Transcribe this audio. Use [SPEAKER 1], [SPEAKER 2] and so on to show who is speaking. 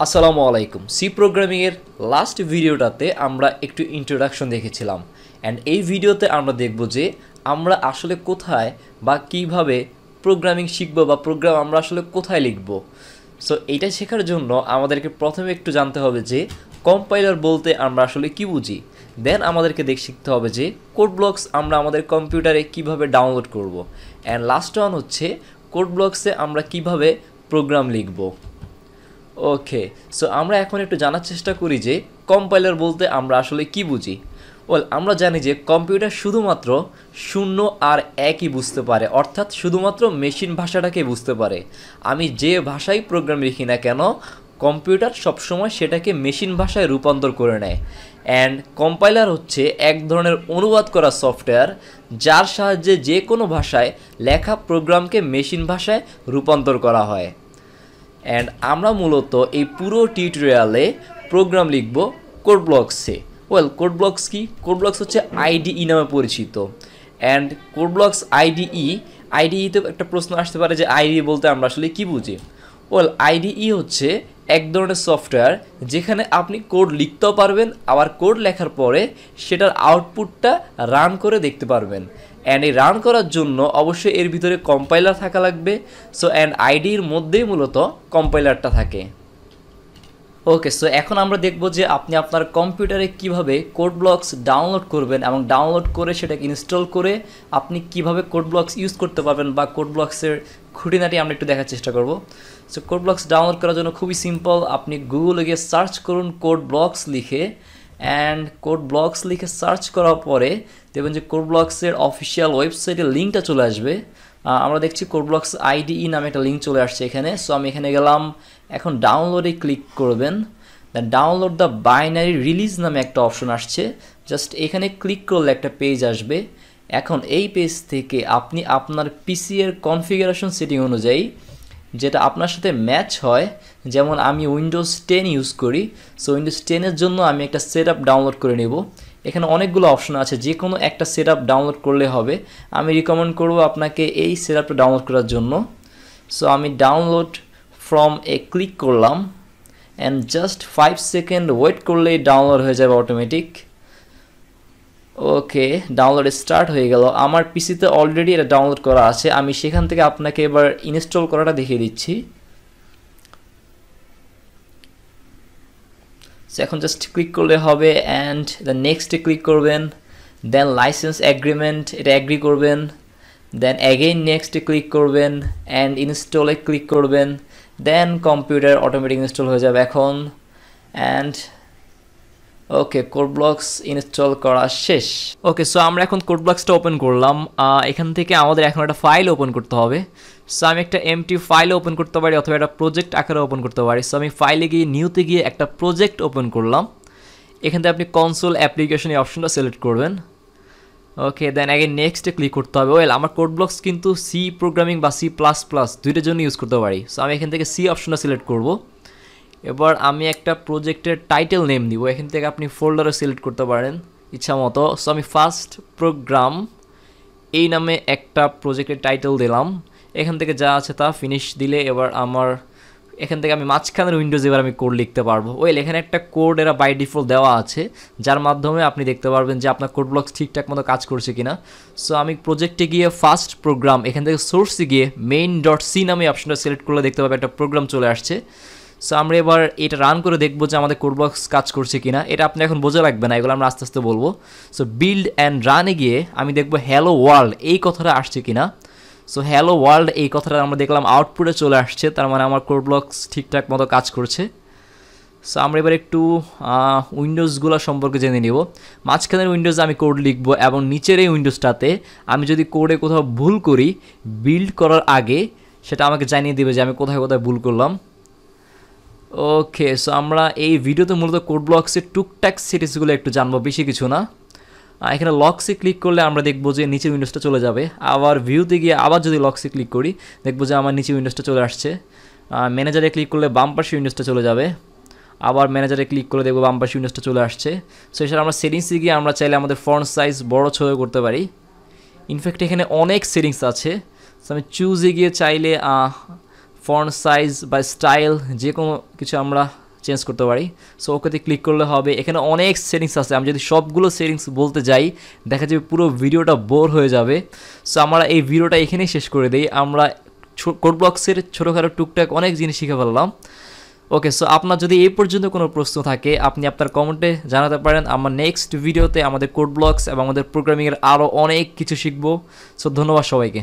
[SPEAKER 1] আসসালামু আলাইকুম। C programming এর লাস্ট ভিডিওটাতে আমরা একটু ইন্ট্রোডাকশন দেখেছিলাম অ্যান্ড এই ভিডিওতে আমরা দেখব যে আমরা আসলে কোথায় বা কিভাবে প্রোগ্রামিং শিখব বা প্রোগ্রাম আমরা আসলে কোথায় লিখব। সো এইটা শেখার জন্য আমাদেরকে প্রথমে একটু জানতে হবে যে কম্পাইলার বলতে আমরা আসলে কি বুঝি। দেন আমাদেরকে শিখতে হবে যে কোড ব্লকস আমরা আমাদের কম্পিউটারে কিভাবে ডাউনলোড করব অ্যান্ড লাস্ট ওয়ান হচ্ছে কোড ব্লকসে আমরা কিভাবে প্রোগ্রাম লিখব। ওকে, সো আমরা এখন একটু জানার চেষ্টা করি যে কম্পাইলার বলতে আমরা আসলে কি বুঝি। আমরা জানি যে কম্পিউটার শুধুমাত্র শূন্য আর একই বুঝতে পারে, অর্থাৎ শুধুমাত্র মেশিন ভাষাটাকে বুঝতে পারে। আমি যে ভাষায় প্রোগ্রাম লিখি না কেন, কম্পিউটার সবসময় সেটাকে মেশিন ভাষায় রূপান্তর করে নেয়। অ্যান্ড কম্পাইলার হচ্ছে এক ধরনের অনুবাদ করা সফটওয়্যার, যার সাহায্যে যে কোনো ভাষায় লেখা প্রোগ্রামকে মেশিন ভাষায় রূপান্তর করা হয়। অ্যান্ড আমরা মূলত এই পুরো টিউটোরিয়ালে প্রোগ্রাম লিখব কোড ব্লকসে। কোড ব্লকস কি? কোড ব্লকস হচ্ছে আইডিই নামে পরিচিত। অ্যান্ড কোড ব্লকস আইডিইতে একটা প্রশ্ন আসতে পারে যে আইডিই বলতে আমরা আসলে কি বুঝি। আইডিই হচ্ছে এক ধরনের সফটওয়্যার যেখানে আপনি কোড লিখতেও পারবেন, আবার কোড লেখার পরে সেটার আউটপুটটা রান করে দেখতে পারবেন। অ্যান্ড এই রান করার জন্য অবশ্যই এর ভিতরে কম্পাইলার থাকা লাগবে। সো অ্যান্ড আইডির মধ্যেই মূলত কম্পাইলারটা থাকে। ওকে, সো এখন আমরা দেখব যে আপনি আপনার কম্পিউটারে কিভাবে কোড ব্লকস ডাউনলোড করবেন এবং ডাউনলোড করে সেটাকে ইনস্টল করে আপনি কিভাবে কোড ব্লকস ইউজ করতে পারবেন বা কোড ব্লকসের খুঁটিনাটি আমরা একটু দেখার চেষ্টা করব। সো কোড ব্লকস ডাউনলোড করার জন্য খুবই সিম্পল, আপনি গুগলে গিয়ে সার্চ করুন কোড ব্লকস লিখে। অ্যান্ড কোড ব্লকস লিখে সার্চ করার পরে দেখবেন যে কোড ব্লকসের অফিসিয়াল ওয়েবসাইটের লিঙ্কটা চলে আসবে। আমরা দেখছি কোড ব্লকস আইডিই নামে একটা লিঙ্ক চলে আসছে এখানে। সো আমি এখানে গেলাম, এখন ডাউনলোডে ক্লিক করবেন। দেন ডাউনলোড দ্য বাইনারি রিলিজ নামে একটা অপশন আসছে, জাস্ট এখানে ক্লিক করলে একটা পেজ আসবে। এখন এই পেজ থেকে আপনি আপনার পিসি এর কনফিগারেশন সেটিং অনুযায়ী যেটা আপনার সাথে ম্যাচ হয়, যেমন আমি উইন্ডোজ 10 ইউজ করি, সো উইন্ডোজ 10-এর জন্য আমি একটা সেটআপ ডাউনলোড করে নেব। এখানে অনেকগুলো অপশন আছে, যে কোনো একটা সেটআপ ডাউনলোড করলে হবে। আমি রিকমেন্ড করব আপনাকে এই সেটআপটা ডাউনলোড করার জন্য। সো আমি ডাউনলোড ফ্রম ক্লিক করলাম অ্যান্ড জাস্ট 5 সেকেন্ড ওয়েট করলেই ডাউনলোড হয়ে যাবে অটোমেটিক। ওকে, ডাউনলোড স্টার্ট হয়ে গেল। আমার পিসিতে অলরেডি এটা ডাউনলোড করা আছে, আমি সেখান থেকে আপনাকে এবার ইনস্টল করাটা দেখিয়ে দিচ্ছি। এখন জাস্ট ক্লিক করলে হবে অ্যান্ড দ্য নেক্সটে ক্লিক করবেন, দেন লাইসেন্স অ্যাগ্রিমেন্ট এটা অ্যাগ্রি করবেন, দেন অ্যাগেইন নেক্সটে ক্লিক করবেন অ্যান্ড ইনস্টলে ক্লিক করবেন। দেন কম্পিউটার অটোমেটিক ইনস্টল হয়ে যাবে এখন। And okay, code blocks install করা শেষ। ওকে, সো আমরা এখন কোড ব্লকসটা ওপেন করলাম। এখান থেকে আমাদের এখন একটা ফাইল ওপেন করতে হবে। সো আমি একটা এমটি ফাইল ওপেন করতে পারি অথবা একটা প্রজেক্ট আকারে ওপেন করতে পারি। সো আমি ফাইলে গিয়ে নিউতে গিয়ে একটা প্রজেক্ট ওপেন করলাম। এখান থেকে আপনি কনসোল অ্যাপ্লিকেশন এই অপশনটা সিলেক্ট করবেন। ওকে, দেন আগে নেক্সটে ক্লিক করতে হবে। আমার কোড ব্লকস কিন্তু সি প্রোগ্রামিং বা সি প্লাস প্লাস দুইটার জন্য ইউজ করতে পারি। সো আমি এখান থেকে সি অপশনটা সিলেক্ট করব। এবার আমি একটা প্রজেক্টের টাইটেল নেম দিব, এখান থেকে আপনি ফোল্ডারও সিলেক্ট করতে পারেন ইচ্ছা মতো। সো আমি ফার্স্ট প্রোগ্রাম এই নামে একটা প্রজেক্টের টাইটেল দিলাম। এখান থেকে যা আছে তা ফিনিশ দিলে এবার আমার এখান থেকে আমি মাঝখানের উইন্ডোজ এবার আমি কোড লিখতে পারবো। এখানে একটা কোড এরা বাই ডিফল্ট দেওয়া আছে, যার মাধ্যমে আপনি দেখতে পারবেন যে আপনার কোড ব্লকস ঠিকঠাক মতো কাজ করছে কিনা। সো আমি প্রজেক্টে গিয়ে ফার্স্ট প্রোগ্রাম এখান থেকে সোর্সে গিয়ে main.c নামে অপশনটা সিলেক্ট করলে দেখতে পাবেন একটা প্রোগ্রাম চলে আসছে। সো আমরা এবার এটা রান করে দেখবো যে আমাদের কোড ব্লকস কাজ করছে কিনা। এটা আপনি এখন বোঝা লাগবে না, এগুলো আমরা আস্তে আস্তে বলবো। সো বিল্ড অ্যান্ড রানে গিয়ে আমি দেখবো হ্যালো ওয়ার্ল্ড এই কথাটা আসছে কিনা। সো হ্যালো ওয়ার্ল্ড এই কথাটা আমরা দেখলাম আউটপুটে চলে আসছে, তার মানে আমার কোড ব্লকস ঠিকঠাক মতো কাজ করছে। সো আমরা এবার একটু উইন্ডোজগুলো সম্পর্কে জেনে নিব। মাঝখানের উইন্ডোজে আমি কোড লিখবো এবং নিচের এই উইন্ডোজটাতে আমি যদি কোডে কোথাও ভুল করি, বিল্ড করার আগে সেটা আমাকে জানিয়ে দেবে যে আমি কোথায় কোথায় ভুল করলাম। ওকে, সো আমরা এই ভিডিওতে মূলত কোড ব্লকসের টুকটাক সেটিংসগুলো একটু জানবো, বেশি কিছু না। এখানে লকসে ক্লিক করলে আমরা দেখবো যে নিচের উইন্ডোজটা চলে যাবে। আবার ভিউতে গিয়ে আবার যদি লকসে ক্লিক করি দেখবো যে আমার নিচে উইন্ডোজটা চলে আসছে। ম্যানেজারে ক্লিক করলে বাম পাশে উইন্ডোজটা চলে যাবে। আবার ম্যানেজারে ক্লিক করে দেখবো বাম পাশে উইন্ডোজটা চলে আসছে। সো এছাড়া আমরা সেটিংসে গিয়ে আমরা চাইলে আমাদের ফন্ট সাইজ বড় ছোট করতে পারি। ইনফ্যাক্ট এখানে অনেক সেটিংস আছে। সো আমি চুজে গিয়ে চাইলে ফন্ট সাইজ বা স্টাইল যে কোনো কিছু আমরা চেঞ্জ করতে পারি। সো ওকেতে ক্লিক করলে হবে। এখানে অনেক সেটিংস আছে, আমি যদি সবগুলো সেটিংস বলতে যাই দেখা যাবে পুরো ভিডিওটা বোর হয়ে যাবে। সো আমরা এই ভিডিওটা এখানেই শেষ করে দিই। আমরা কোডব্লকসের ছোটোখাটো টুকটাক অনেক জিনিস শিখে ফেললাম। ওকে, সো আপনার যদি এই পর্যন্ত কোনো প্রশ্ন থাকে আপনি আপনার কমেন্টে জানাতে পারেন। আমার নেক্সট ভিডিওতে আমাদের কোডব্লকস এবং আমাদের প্রোগ্রামিংয়ের আরও অনেক কিছু শিখবো। সো ধন্যবাদ সবাইকে।